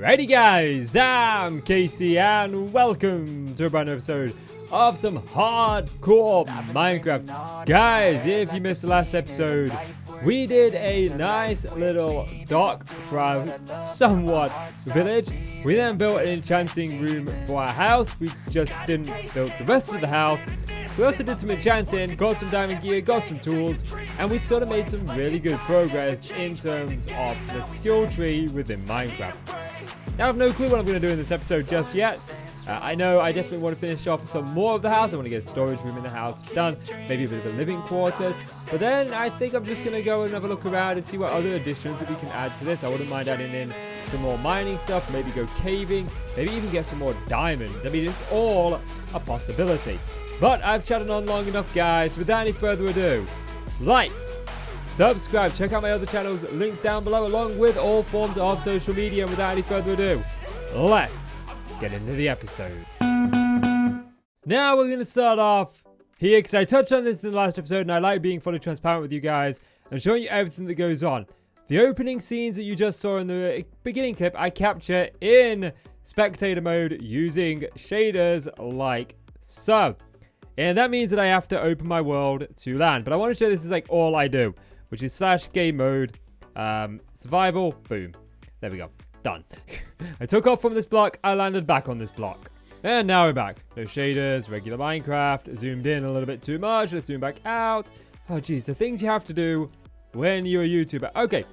Alrighty guys, I'm Casey and welcome to a brand new episode of some hardcore Minecraft. Guys, if you missed the last episode, we did a nice little dock for our somewhat village. We then built an enchanting room for our house. We just didn't build the rest of the house. We also did some enchanting, got some diamond gear, got some tools, and we sort of made some really good progress in terms of the skill tree within Minecraft. Now I have no clue what I'm going to do in this episode just yet. I know I definitely want to finish off some more of the house. I want to get a storage room in the house done, maybe a bit of a living quarters. But then I think I'm just going to go and have a look around and see what other additions that we can add to this. I wouldn't mind adding in some more mining stuff, maybe go caving, maybe even get some more diamonds. I mean, it's all a possibility. But I've chatted on long enough, guys. Without any further ado, like, subscribe, check out my other channels linked down below, along with all forms of social media. And without any further ado, let's get into the episode. Now we're going to start off here because I touched on this in the last episode and I like being fully transparent with you guys and showing you everything that goes on. The opening scenes that you just saw in the beginning clip I capture in spectator mode using shaders like so. And that means that I have to open my world to land. But I want to show this is like all I do, which is /game mode, survival, boom. There we go. Done. I took off from this block, I landed back on this block. And now we're back. No shaders, regular Minecraft, zoomed in a little bit too much, let's zoom back out. Oh geez, the things you have to do when you're a YouTuber. Okay.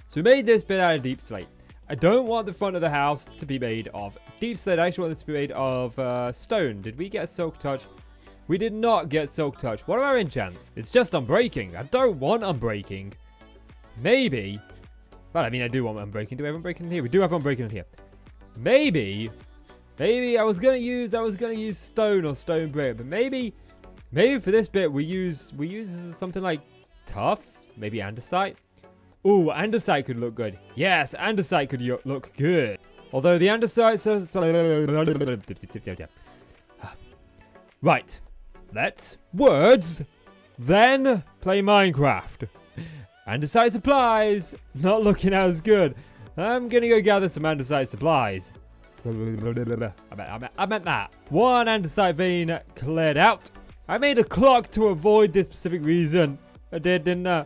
So we made this bit out of deep slate. I don't want the front of the house to be made of deep slate. I actually want this to be made of stone. Did we get silk touch? We did not get silk touch. What are our enchants? It's just unbreaking. I don't want unbreaking. Maybe. Well, I mean, I do want unbreaking. Do we have unbreaking in here? We do have unbreaking in here. Maybe I was gonna use stone or stone brick, but maybe for this bit we use something like tough, maybe andesite. Ooh, andesite could look good. Yes, andesite could look good. Although the andesite right. Let's words then play Minecraft. Andesite supplies not looking as good. I'm gonna go gather some andesite supplies. I meant that. One andesite vein cleared out. I made a clock to avoid this specific reason. I did, didn't I?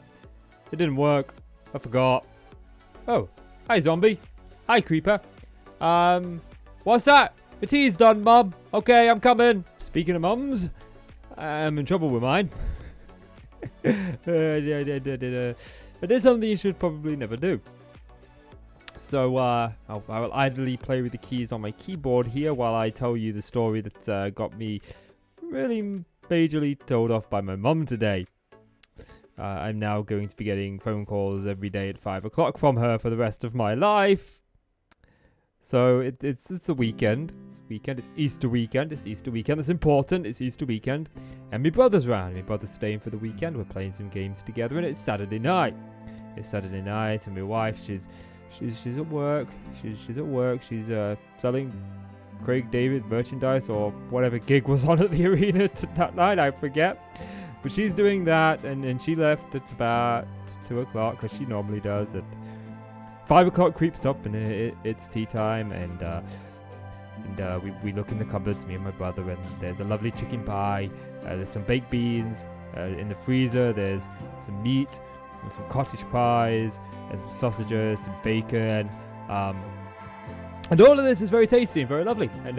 It didn't work. I forgot. Oh, hi zombie. Hi creeper. What's that? The tea's done, Mum. Okay, I'm coming. Speaking of mums, I'm in trouble with mine. But it's something you should probably never do. So I will idly play with the keys on my keyboard here while I tell you the story that got me really majorly told off by my mum today. I'm now going to be getting phone calls every day at 5 o'clock from her for the rest of my life. So it's the weekend. It's weekend. It's Easter weekend. It's Easter weekend. That's important. It's Easter weekend. And my brother's around. My brother's staying for the weekend. We're playing some games together, and it's Saturday night. It's Saturday night, and my wife, she's at work. She's at work. She's selling Craig David merchandise or whatever gig was on at the arena that night. I forget. But she's doing that, and she left at about 2 o'clock, because she normally does. At 5 o'clock creeps up, and it's tea time, and we look in the cupboards, me and my brother, and there's a lovely chicken pie. There's some baked beans in the freezer. There's some meat, and some cottage pies, there's some sausages, some bacon. And all of this is very tasty and very lovely, and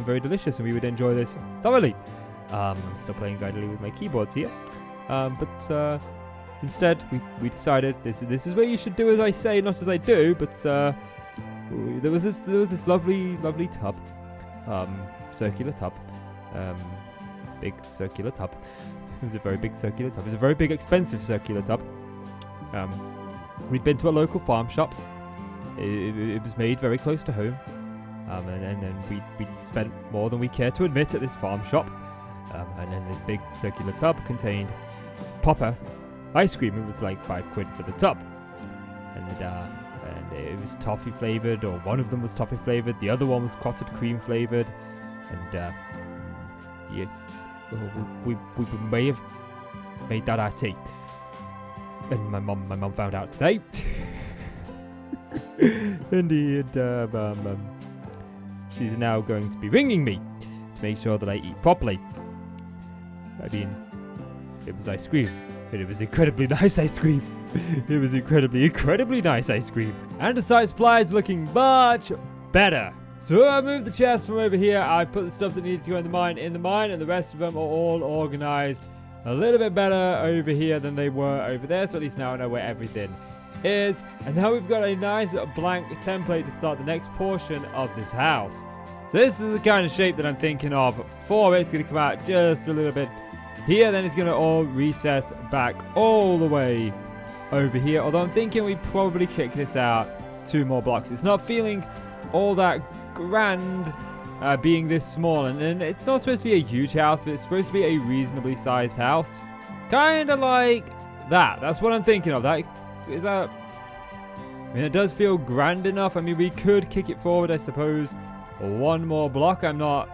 very delicious, and we would enjoy this thoroughly. I'm still playing idly with my keyboards here, but instead we decided this is what you should do as I say, not as I do. But there was this lovely tub, circular tub, big circular tub. It was a very big circular tub. It was a very big expensive circular tub. We'd been to a local farm shop. It was made very close to home, and then we spent more than we care to admit at this farm shop. And then this big circular tub contained Popper ice cream. It was like £5 for the tub, and it was toffee flavored, or one of them was toffee flavored. The other one was clotted cream flavored, and we may have made that our tea. And my mum found out today. Indeed. She's now going to be ringing me to make sure that I eat properly. I mean, it was ice cream. And it was incredibly nice ice cream. It was incredibly nice ice cream. And the site supply is looking much better. So I moved the chest from over here. I put the stuff that needed to go in the mine, and the rest of them are all organized a little bit better over here than they were over there. So at least now I know where everything is. And now we've got a nice blank template to start the next portion of this house. So this is the kind of shape that I'm thinking of for it. It's going to come out just a little bit here, then it's going to all reset back all the way over here. Although I'm thinking we probably kick this out 2 more blocks. It's not feeling all that grand being this small, and it's not supposed to be a huge house, but it's supposed to be a reasonably sized house. Kind of like that. That's what I'm thinking of. That is that. I mean, it does feel grand enough. I mean, we could kick it forward, I suppose, 1 more block. I'm not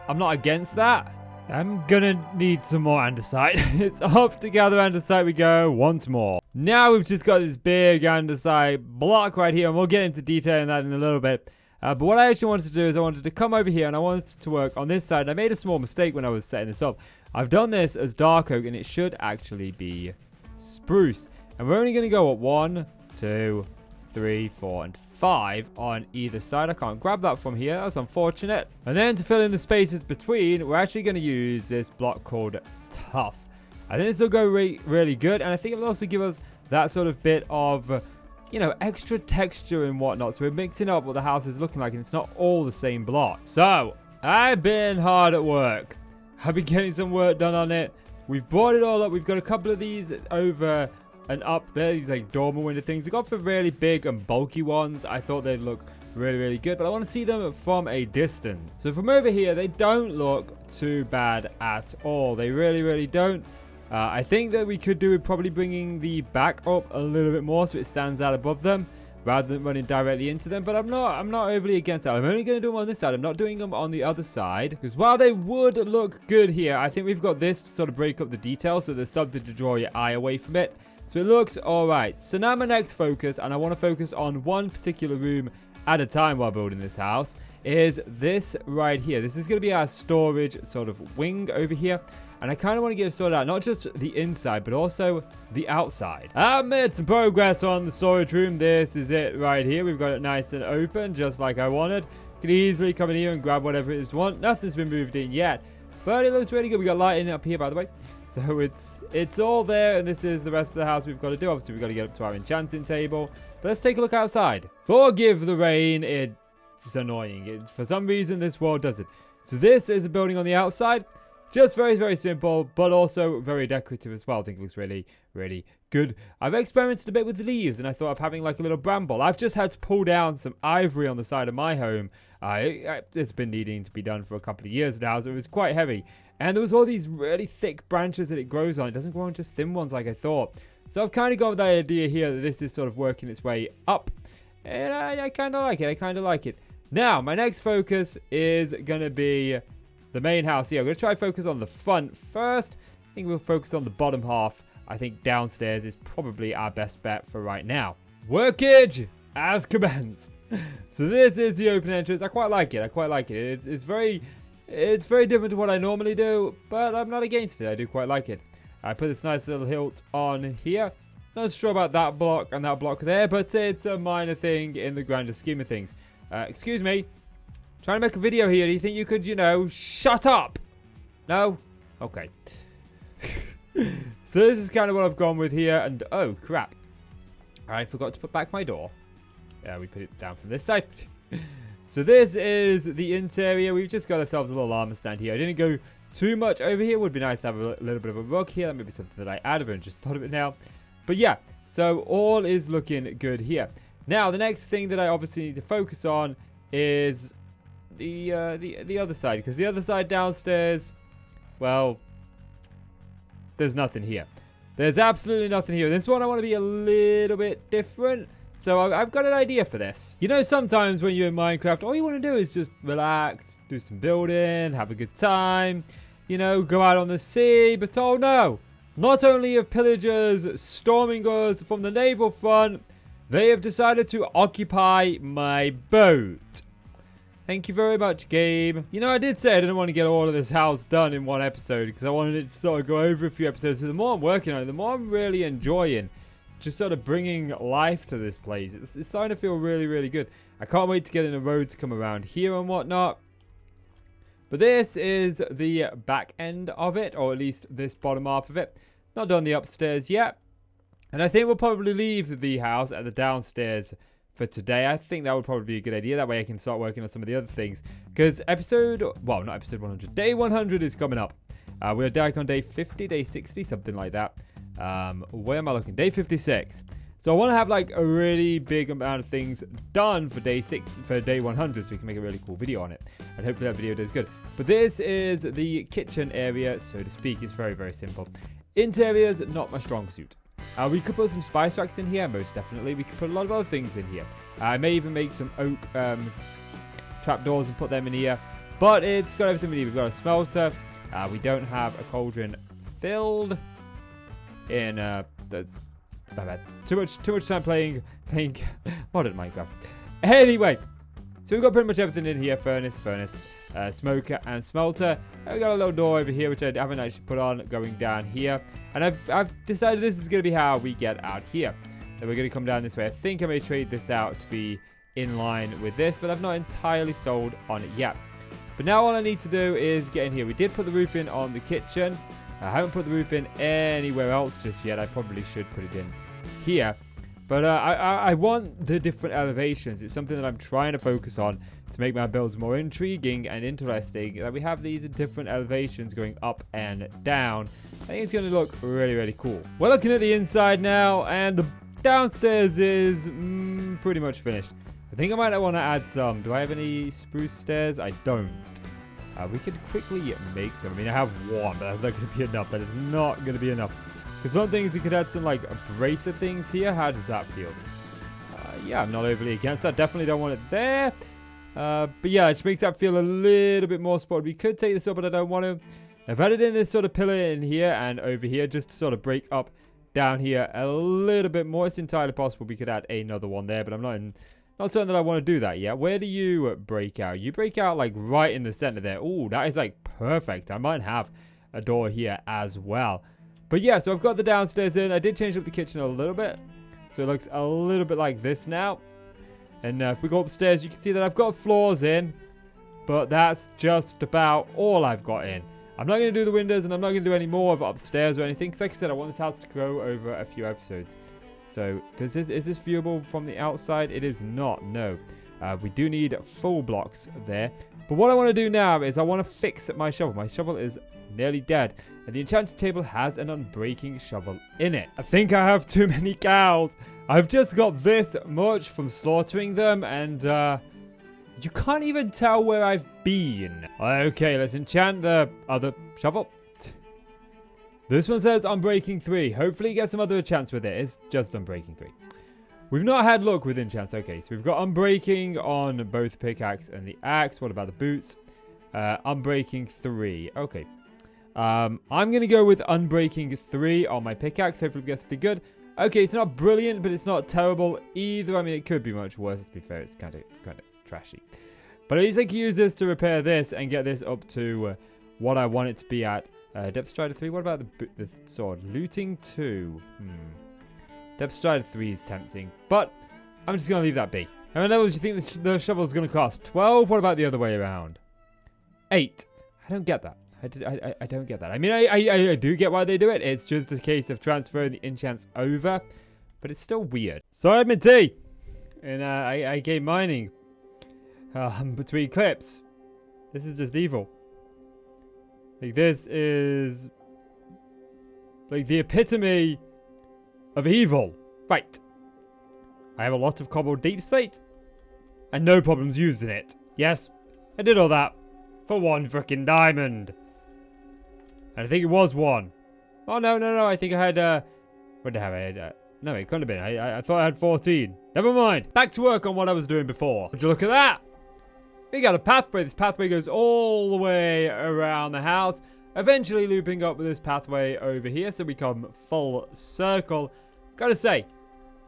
against that. I'm gonna need some more andesite. It's off to gather andesite we go once more. Now we've just got this big andesite block right here, and we'll get into detail in that in a little bit. But what I actually wanted to do is I wanted to come over here and I wanted to work on this side. And I made a small mistake when I was setting this up. I've done this as dark oak and it should actually be spruce. And we're only going to go at 1, 2, 3, 4, and 5 on either side. I can't grab that from here. That's unfortunate. And then to fill in the spaces between, we're actually going to use this block called Tough. I think this will go really good. And I think it will also give us that sort of bit of, you know, extra texture and whatnot. So we're mixing up what the house is looking like, and it's not all the same block. So I've been hard at work. I've been getting some work done on it. We've brought it all up. We've got a couple of these over and up there. These like dormer window things. I got for really big and bulky ones. I thought they'd look really good, but I want to see them from a distance. So from over here, they don't look too bad at all. They really don't. I think that we could do with probably bringing the back up a little bit more so it stands out above them rather than running directly into them. But I'm not overly against that. I'm only going to do them on this side. I'm not doing them on the other side, because while they would look good here, I think we've got this to sort of break up the details, so there's something to draw your eye away from it. So it looks all right. So now my next focus, and I want to focus on one particular room at a time while building this house, is this right here. This is going to be our storage sort of wing over here. And I kind of want to get it sorted out, not just the inside, but also the outside. I've made some progress on the storage room. This is it right here. We've got it nice and open, just like I wanted. You can easily come in here and grab whatever it is you want. Nothing's been moved in yet, but it looks really good. We got lighting up here, by the way. So it's all there, and this is the rest of the house we've got to do. Obviously, we've got to get up to our enchanting table. But let's take a look outside. Forgive the rain. It's annoying. For some reason, this world does it. So this is a building on the outside. Just very simple, but also very decorative as well. I think it looks really good. I've experimented a bit with the leaves, and I thought of having like a little bramble. I've just had to pull down some ivory on the side of my home. It's been needing to be done for a couple of years now, so it was quite heavy. And there was all these really thick branches that it grows on. It doesn't grow on just thin ones like I thought. So I've kind of got the idea here that this is sort of working its way up. And I kind of like it. Now, my next focus is going to be the main house here. I'm going to try to focus on the front first. I think we'll focus on the bottom half. I think downstairs is probably our best bet for right now. Workage has commenced. So this is the open entrance. I quite like it. It's very different to what I normally do, but I'm not against it. I do quite like it. I put this nice little hilt on here. Not sure about that block and that block there, but it's a minor thing in the grander scheme of things. Excuse me. Trying to make a video here. Do you think you could, you know, shut up? No? Okay. So this is kind of what I've gone with here. And, oh, crap. I forgot to put back my door. Yeah, we put it down from this side. So this is the interior. We've just got ourselves a little armor stand here. I didn't go too much over here. Would be nice to have a little bit of a rug here. That may be something that I added and just thought of it now. But yeah, so all is looking good here. Now, the next thing that I obviously need to focus on is the other side, because the other side downstairs, well, there's nothing here. There's absolutely nothing here. This one I want to be a little bit different. So I've got an idea for this. You know, sometimes when you're in Minecraft, all you want to do is just relax, do some building, have a good time, you know, go out on the sea. But oh no, not only have pillagers storming us from the naval front, They have decided to occupy my boat. Thank you very much, game. You know, I did say I didn't want to get all of this house done in one episode because I wanted it to sort of go over a few episodes. But the more I'm working on it, the more I'm really enjoying just sort of bringing life to this place. It's starting to feel really, really good. I can't wait to get in a road to come around here and whatnot. But this is the back end of it, or at least this bottom half of it. Not done the upstairs yet. And I think we'll probably leave the house at the downstairs for today. I think that would probably be a good idea. That way I can start working on some of the other things. Because not episode 100. Day 100 is coming up. We're back on day 50, day 60, something like that. Where am I looking? Day 56. So I want to have like a really big amount of things done for day 100 so we can make a really cool video on it. And hopefully that video does good. But this is the kitchen area, so to speak. It's very, very simple. Interiors, not my strong suit. We could put some spice racks in here, most definitely. We could put a lot of other things in here. I may even make some oak trapdoors and put them in here. But it's got everything we need. We've got a smelter. We don't have a cauldron filled in. That's my bad. Too much time playing modern Minecraft. Anyway, so we've got pretty much everything in here. Furnace, smoker and smelter. And we got a little door over here which I haven't actually put on going down here. And I've decided this is going to be how we get out here. So we're going to come down this way. I think I may trade this out to be in line with this, but I've not entirely sold on it yet. But now all I need to do is get in here. We did put the roof in on the kitchen. I haven't put the roof in anywhere else just yet. I probably should put it in here. But I want the different elevations. It's something that I'm trying to focus on to make my builds more intriguing and interesting. That we have these different elevations going up and down. I think it's going to look really, really cool. We're looking at the inside now, and the downstairs is pretty much finished. I think I might want to add some. Do I have any spruce stairs? I don't. We could quickly make some. I mean, I have one, but that's not going to be enough. That is not going to be enough. Because one thing is we could add some, like, abrasive things here. How does that feel? Yeah, I'm not overly against that. Definitely don't want it there. But yeah, it just makes that feel a little bit more spotted. We could take this up, but I don't want to. I've added in this sort of pillar in here and over here just to sort of break up down here a little bit more. It's entirely possible we could add another one there, but I'm not certain that I want to do that yet. Where do you break out? You break out like right in the center there. Oh, that is like perfect. I might have a door here as well. But yeah, so I've got the downstairs in. I did change up the kitchen a little bit, so it looks a little bit like this now. And if we go upstairs, you can see that I've got floors in, but that's just about all I've got in. I'm not going to do the windows, and I'm not going to do any more of upstairs or anything, because like I said, I want this house to grow over a few episodes. So, is this viewable from the outside? It is not, no. We do need full blocks there. But what I want to do now is I want to fix my shovel. My shovel is nearly dead, and the enchanted table has an unbreaking shovel in it. I think I have too many cows. I've just got this much from slaughtering them, and you can't even tell where I've been. Okay, let's enchant the other shovel. This one says Unbreaking 3. Hopefully get some other enchants with it. It's just Unbreaking 3. We've not had luck with enchants. Okay, so we've got Unbreaking on both pickaxe and the axe. What about the boots? Unbreaking 3. Okay. I'm going to go with Unbreaking 3 on my pickaxe. Hopefully we get something good. Okay, it's not brilliant, but it's not terrible either. I mean, it could be much worse, to be fair. It's kind of trashy. But at least I can use this to repair this and get this up to what I want it to be at. Depth Strider 3. What about the sword? Looting 2. Depth Strider 3 is tempting, but I'm just going to leave that be. How many levels do you think the shovel is going to cost? 12? What about the other way around? 8. I don't get that. I don't get that. I mean, I do get why they do it. It's just a case of transferring the enchants over, but it's still weird. Sorry, I'm in tea. And I game mining between clips. This is just evil. Like, this is like the epitome of evil. Right. I have a lot of cobbled deep slate and no problems used in it. Yes, I did all that for one freaking diamond. And I think it was one. Oh, no. I think I had, what did I have? No, it couldn't have been. I thought I had 14. Never mind. Back to work on what I was doing before. Would you look at that? We got a pathway. This pathway goes all the way around the house, eventually looping up with this pathway over here, so we come full circle. Gotta say,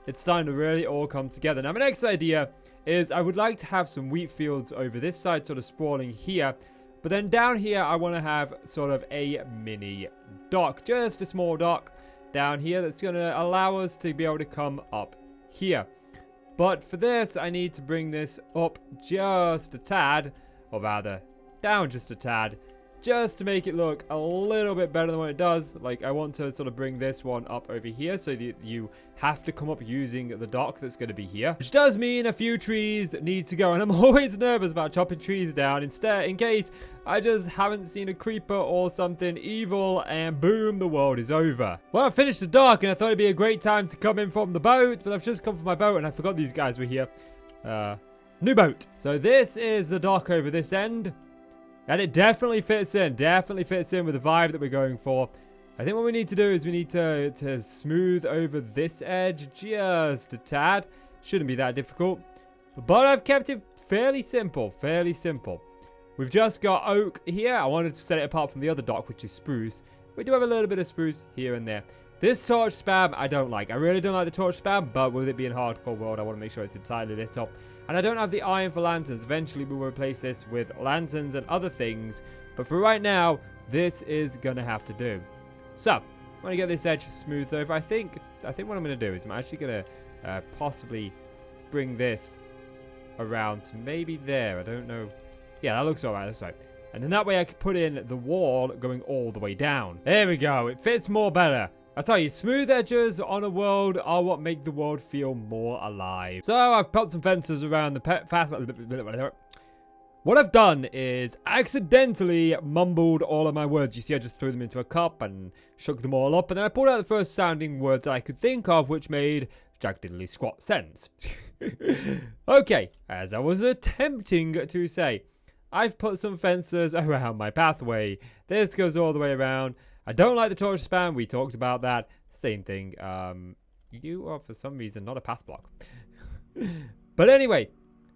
it's starting to really all come together. Now, my next idea is I would like to have some wheat fields over this side, sort of sprawling here. But then down here, I want to have sort of a mini dock, just a small dock down here that's going to allow us to be able to come up here. But for this, I need to bring this up just a tad, or rather, down just a tad, just to make it look a little bit better than what it does. Like, I want to sort of bring this one up over here so that you have to come up using the dock that's going to be here. Which does mean a few trees need to go, and I'm always nervous about chopping trees down instead, in case I just haven't seen a creeper or something evil, and boom, the world is over. Well, I finished the dock, and I thought it'd be a great time to come in from the boat, but I've just come from my boat, and I forgot these guys were here. New boat. So this is the dock over this end. And it definitely fits in with the vibe that we're going for. I think what we need to do is we need to smooth over this edge just a tad. Shouldn't be that difficult. But I've kept it fairly simple, We've just got oak here. I wanted to set it apart from the other dock, which is spruce. We do have a little bit of spruce here and there. This torch spam, I don't like. I really don't like the torch spam, but with it being hardcore world, I want to make sure it's entirely lit up. And I don't have the iron for lanterns. Eventually, we will replace this with lanterns and other things. But for right now, this is going to have to do. So, I'm going to get this edge smoothed over. I think what I'm going to do is I'm actually going to possibly bring this around to maybe there. I don't know. Yeah, that looks alright. That's right. And then that way I can put in the wall going all the way down. There we go. It fits more better. I tell you, smooth edges on a world are what make the world feel more alive. So I've put some fences around the fast. What I've done is accidentally mumbled all of my words. You see, I just threw them into a cup and shook them all up. And then I pulled out the first sounding words that I could think of, which made jack diddly squat sense. Okay, as I was attempting to say, I've put some fences around my pathway. This goes all the way around. I don't like the torch spam. We talked about that. Same thing. You are, for some reason, not a path block. But anyway,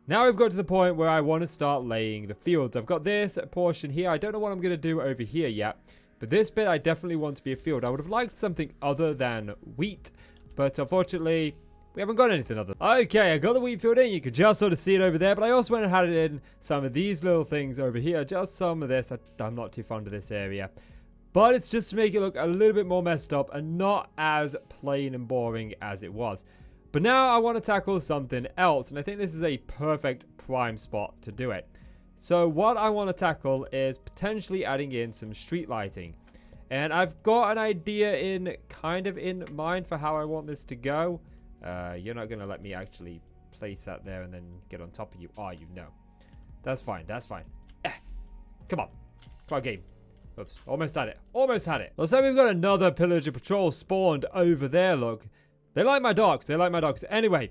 now we've got to the point where I want to start laying the fields. I've got this portion here. I don't know what I'm going to do over here yet. But this bit I definitely want to be a field. I would have liked something other than wheat. But unfortunately, we haven't got anything other. Okay, I got the wheat field in. You could just sort of see it over there. But I also went and had it in some of these little things over here. Just some of this. I'm not too fond of this area. But it's just to make it look a little bit more messed up and not as plain and boring as it was. But now I want to tackle something else. And I think this is a perfect prime spot to do it. So what I want to tackle is potentially adding in some street lighting. And I've got an idea in mind for how I want this to go. You're not going to let me actually place that there and then get on top of you, are you? No. That's fine. Come on. Come on, game. Oops, almost had it. Looks like we've got another pillager patrol spawned over there, look. They like my docks. Anyway,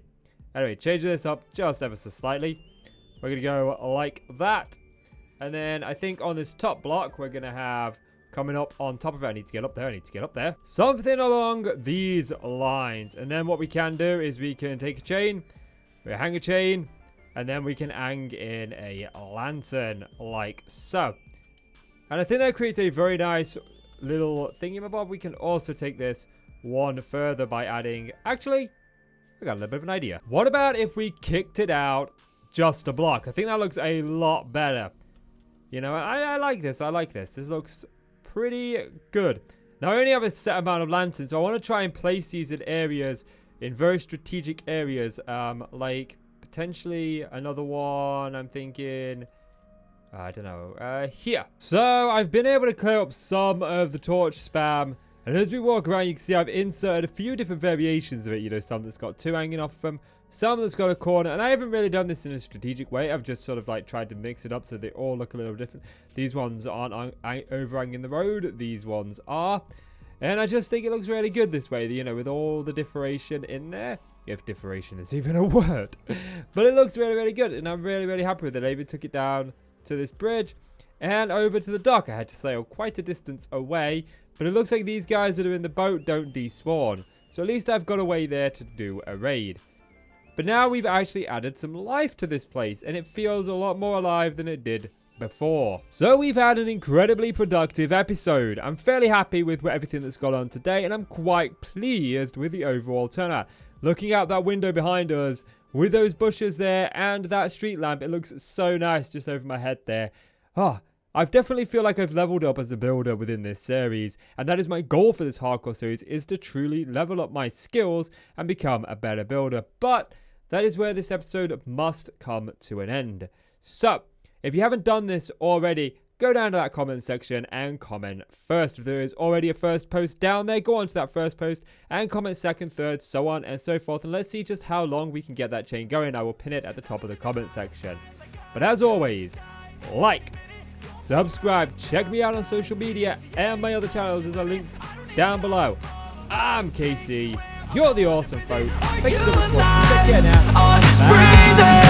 changing this up just ever so slightly. We're going to go like that. And then I think on this top block, we're going to have coming up on top of it. I need to get up there. Something along these lines. And then what we can do is we can take a chain. We hang a chain. And then we can hang in a lantern like so. And I think that creates a very nice little thingamabob. We can also take this one further by adding... Actually, I got a little bit of an idea. What about if we kicked it out just a block? I think that looks a lot better. You know, I like this. This looks pretty good. Now, I only have a set amount of lanterns, so I want to try and place these in areas, in very strategic areas. Like, potentially another one, I'm thinking... I don't know, here. So, I've been able to clear up some of the torch spam. And as we walk around, you can see I've inserted a few different variations of it. You know, some that's got two hanging off them, some that's got a corner. And I haven't really done this in a strategic way. I've just sort of like tried to mix it up so they all look a little different. These ones aren't overhanging the road. These ones are. And I just think it looks really good this way, you know, with all the differation in there. If differation is even a word. But it looks really, really good. And I'm really, really happy with it. I even took it down to this bridge and over to the dock. I had to sail quite a distance away, but it looks like these guys that are in the boat don't despawn, so at least I've got a way there to do a raid. But now we've actually added some life to this place, and it feels a lot more alive than it did before. So we've had an incredibly productive episode. I'm fairly happy with everything that's gone on today, and I'm quite pleased with the overall turnout. Looking out that window behind us with those bushes there and that street lamp, it looks so nice just over my head there. I definitely feel like I've leveled up as a builder within this series, and that is my goal for this hardcore series, is to truly level up my skills and become a better builder. But that is where this episode must come to an end. So, if you haven't done this already, go down to that comment section and comment first. If there is already a first post down there, go on to that first post and comment second, third, so on and so forth. And let's see just how long we can get that chain going. I will pin it at the top of the comment section. But as always, like, subscribe, check me out on social media and my other channels as I link down below. I'm KC, you're the awesome folk. Thanks so much for watching. Take care now. Bye.